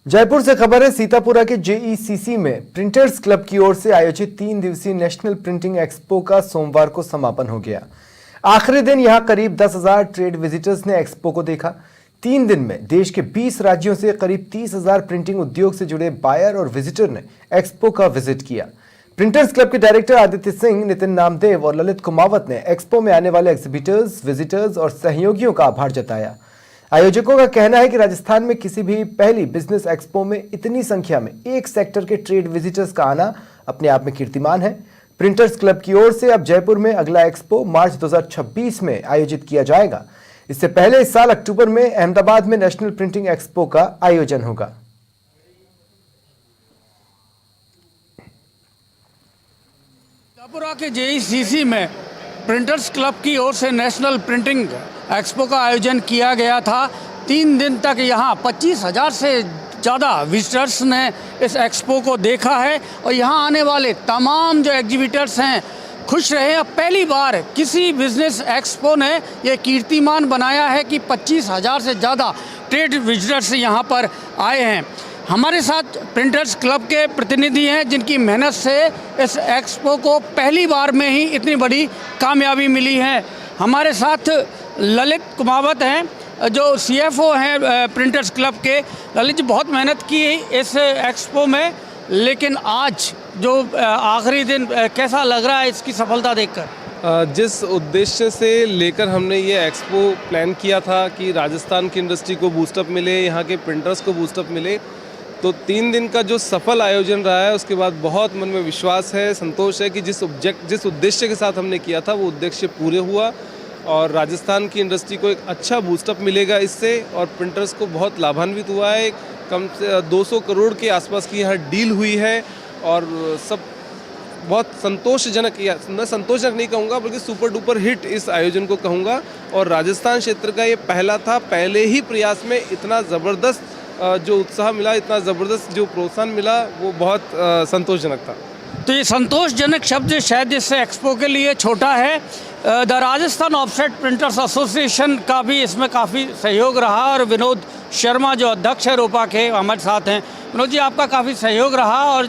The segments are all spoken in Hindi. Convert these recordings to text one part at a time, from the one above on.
जयपुर से खबर है। सीतापुरा के जेईसीसी में प्रिंटर्स क्लब की ओर से आयोजित 3 दिवसीय नेशनल प्रिंटिंग एक्सपो का सोमवार को समापन हो गया। आखिरी दिन यहां करीब 10,000 ट्रेड विजिटर्स ने एक्सपो को देखा। 3 दिन में देश के 20 राज्यों से करीब 30,000 प्रिंटिंग उद्योग से जुड़े बायर और विजिटर ने एक्सपो का विजिट किया। प्रिंटर्स क्लब के डायरेक्टर आदित्य सिंह, नितिन नामदेव और ललित कुमावत ने एक्सपो में आने वाले एग्जीबिटर्स, विजिटर्स और सहयोगियों का आभार जताया। आयोजकों का कहना है कि राजस्थान में किसी भी पहली बिजनेस एक्सपो में इतनी संख्या में एक सेक्टर के ट्रेड विजिटर्स का आना अपने आप में कीर्तिमान है। प्रिंटर्स क्लब की ओर से अब जयपुर में अगला एक्सपो मार्च 2026 में आयोजित किया जाएगा। इससे पहले इस साल अक्टूबर में अहमदाबाद में नेशनल प्रिंटिंग एक्सपो का आयोजन होगा। सीतापुरा के जेईसीसी में प्रिंटर्स क्लब की ओर से नेशनल प्रिंटिंग एक्सपो का आयोजन किया गया था। 3 दिन तक यहाँ 25,000 से ज़्यादा विजिटर्स ने इस एक्सपो को देखा है और यहाँ आने वाले तमाम जो एग्जीबिटर्स हैं खुश रहे। अब पहली बार किसी बिजनेस एक्सपो ने ये कीर्तिमान बनाया है कि 25,000 से ज़्यादा ट्रेड विजिटर्स यहाँ पर आए हैं। हमारे साथ प्रिंटर्स क्लब के प्रतिनिधि हैं जिनकी मेहनत से इस एक्सपो को पहली बार में ही इतनी बड़ी कामयाबी मिली है। हमारे साथ ललित कुमावत हैं जो सीएफओ हैं प्रिंटर्स क्लब के। ललित जी, बहुत मेहनत की इस एक्सपो में, लेकिन आज जो आखिरी दिन कैसा लग रहा है इसकी सफलता देखकर? जिस उद्देश्य से लेकर हमने ये एक्सपो प्लान किया था कि राजस्थान की इंडस्ट्री को बूस्टअप मिले, यहाँ के प्रिंटर्स को बूस्टअप मिले, तो 3 दिन का जो सफल आयोजन रहा है उसके बाद बहुत मन में विश्वास है, संतोष है कि जिस उद्देश्य के साथ हमने किया था वो उद्देश्य पूरे हुआ और राजस्थान की इंडस्ट्री को एक अच्छा बूस्टअप मिलेगा इससे और प्रिंटर्स को बहुत लाभान्वित हुआ है। कम से 200 करोड़ के आसपास की यहाँ डील हुई है और सब बहुत संतोषजनक, या मैं संतोषजनक नहीं कहूँगा बल्कि सुपर डुपर हिट इस आयोजन को कहूँगा। और राजस्थान क्षेत्र का ये पहला था, पहले ही प्रयास में इतना ज़बरदस्त जो उत्साह मिला, इतना ज़बरदस्त जो प्रोत्साहन मिला, वो बहुत संतोषजनक था। तो ये संतोषजनक शब्द शायद इस एक्सपो के लिए छोटा है। The Rajasthan offset printers association का भी इसमें काफ़ी सहयोग रहा और विनोद शर्मा जो अध्यक्ष है रोपा के हमारे साथ हैं। विनोद जी, आपका काफ़ी सहयोग रहा और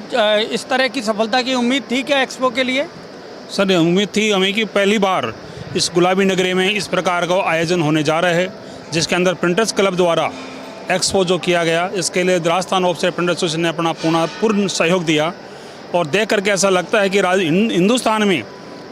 इस तरह की सफलता की उम्मीद थी क्या एक्सपो के लिए? सर, उम्मीद थी हमें कि पहली बार इस गुलाबी नगरी में इस प्रकार का आयोजन होने जा रहा है जिसके अंदर प्रिंटर्स क्लब द्वारा एक्सपो जो किया गया, इसके लिए राजस्थान ऑफसेट प्रिंटर्स एसोसिएशन ने अपना पूर्ण सहयोग दिया और देख करके ऐसा लगता है कि हिंदुस्तान में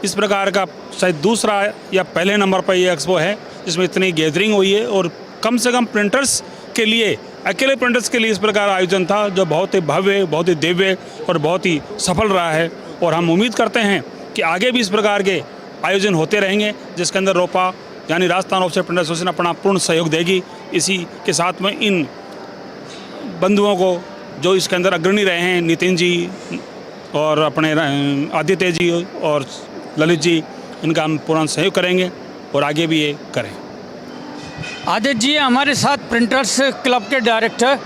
इस प्रकार का शायद दूसरा या पहले नंबर पर ये एक्सपो है जिसमें इतनी गैदरिंग हुई है और कम से कम प्रिंटर्स के लिए, अकेले प्रिंटर्स के लिए इस प्रकार आयोजन था जो बहुत ही भव्य, बहुत ही दिव्य और बहुत ही सफल रहा है। और हम उम्मीद करते हैं कि आगे भी इस प्रकार के आयोजन होते रहेंगे जिसके अंदर रोपा यानी राजस्थान ऑफसेट प्रिंटर्स एसोसिएशन अपना पूर्ण सहयोग देगी। इसी के साथ में इन बंधुओं को जो इसके अंदर अग्रणी रहे हैं, नितिन जी और अपने आदित्य जी और ललित जी, इनका हम पूर्ण सहयोग करेंगे और आगे भी ये करें। आदित्य जी हमारे साथ प्रिंटर्स क्लब के डायरेक्टर।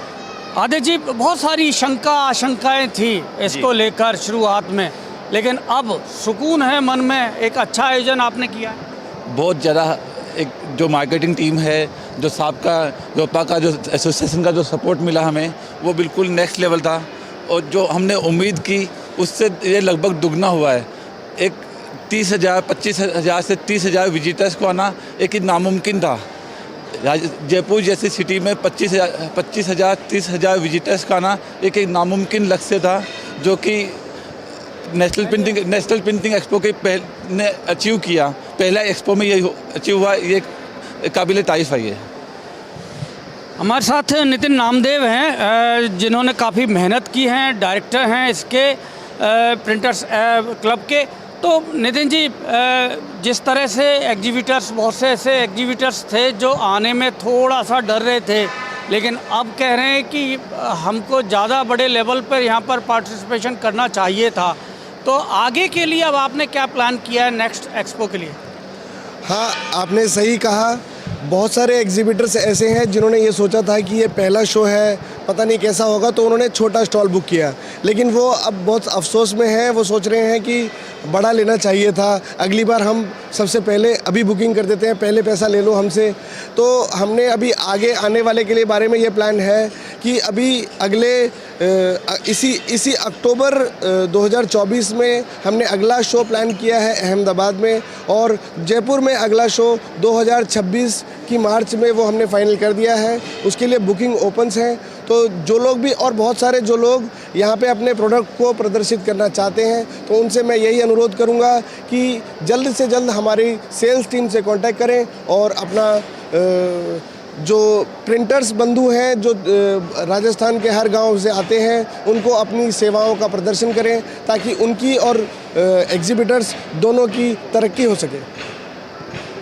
आदित्य जी, बहुत सारी आशंकाएं थी इसको लेकर शुरुआत में, लेकिन अब सुकून है मन में, एक अच्छा आयोजन आपने किया है। बहुत ज़्यादा एक जो मार्केटिंग टीम है, जो सबका रोपा का जो एसोसिएशन का जो सपोर्ट मिला हमें, वो बिल्कुल नेक्स्ट लेवल था और जो हमने उम्मीद की उससे ये लगभग दुगना हुआ है। एक 25,000 से 30,000 विजिटर्स को आना एक ही नामुमकिन था। जयपुर जैसी सिटी में 25,000 30,000 विजिटर्स का आना एक नामुमकिन लक्ष्य था जो कि नेशनल प्रिंटिंग एक्सपो के ने अचीव किया। पहला एक्सपो में ये अचीव हुआ, ये काबिल तारीफ है। ये हमारे साथ नितिन नामदेव हैं जिन्होंने काफ़ी मेहनत की है, डायरेक्टर हैं इसके प्रिंटर्स क्लब के। तो नितिन जी, जिस तरह से एग्जीबिटर्स, बहुत से ऐसे एग्जीबिटर्स थे जो आने में थोड़ा सा डर रहे थे, लेकिन अब कह रहे हैं कि हमको ज़्यादा बड़े लेवल पर यहाँ पर पार्टिसिपेशन करना चाहिए था। तो आगे के लिए अब आपने क्या प्लान किया है नेक्स्ट एक्सपो के लिए? हाँ, आपने सही कहा। बहुत सारे एग्जीबिटर्स ऐसे हैं जिन्होंने ये सोचा था कि ये पहला शो है, पता नहीं कैसा होगा, तो उन्होंने छोटा स्टॉल बुक किया। लेकिन वो अब बहुत अफसोस में है, वो सोच रहे हैं कि बड़ा लेना चाहिए था, अगली बार हम सबसे पहले अभी बुकिंग कर देते हैं, पहले पैसा ले लो हमसे। तो हमने अभी आगे आने वाले के लिए बारे में ये प्लान है कि अभी अगले इसी अक्टूबर 2024 में हमने अगला शो प्लान किया है अहमदाबाद में, और जयपुर में अगला शो 2026 की मार्च में वो हमने फाइनल कर दिया है। उसके लिए बुकिंग ओपन्स हैं, तो जो लोग भी और बहुत सारे जो लोग यहाँ पे अपने प्रोडक्ट को प्रदर्शित करना चाहते हैं, तो उनसे मैं यही अनुरोध करूँगा कि जल्द से जल्द हमारी सेल्स टीम से कांटेक्ट करें और अपना जो प्रिंटर्स बंधु हैं जो राजस्थान के हर गांव से आते हैं, उनको अपनी सेवाओं का प्रदर्शन करें ताकि उनकी और एग्जिबिटर्स दोनों की तरक्की हो सके।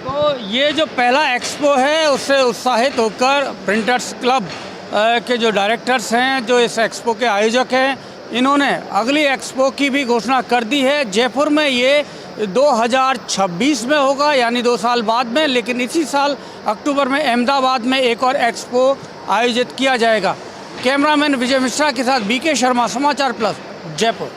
तो ये जो पहला एक्सपो है उससे उत्साहित होकर प्रिंटर्स क्लब के जो डायरेक्टर्स हैं, जो इस एक्सपो के आयोजक हैं, इन्होंने अगली एक्सपो की भी घोषणा कर दी है। जयपुर में ये 2026 में होगा, यानी 2 साल बाद में, लेकिन इसी साल अक्टूबर में अहमदाबाद में एक और एक्सपो आयोजित किया जाएगा। कैमरामैन विजय मिश्रा के साथ बीके शर्मा, समाचार प्लस, जयपुर।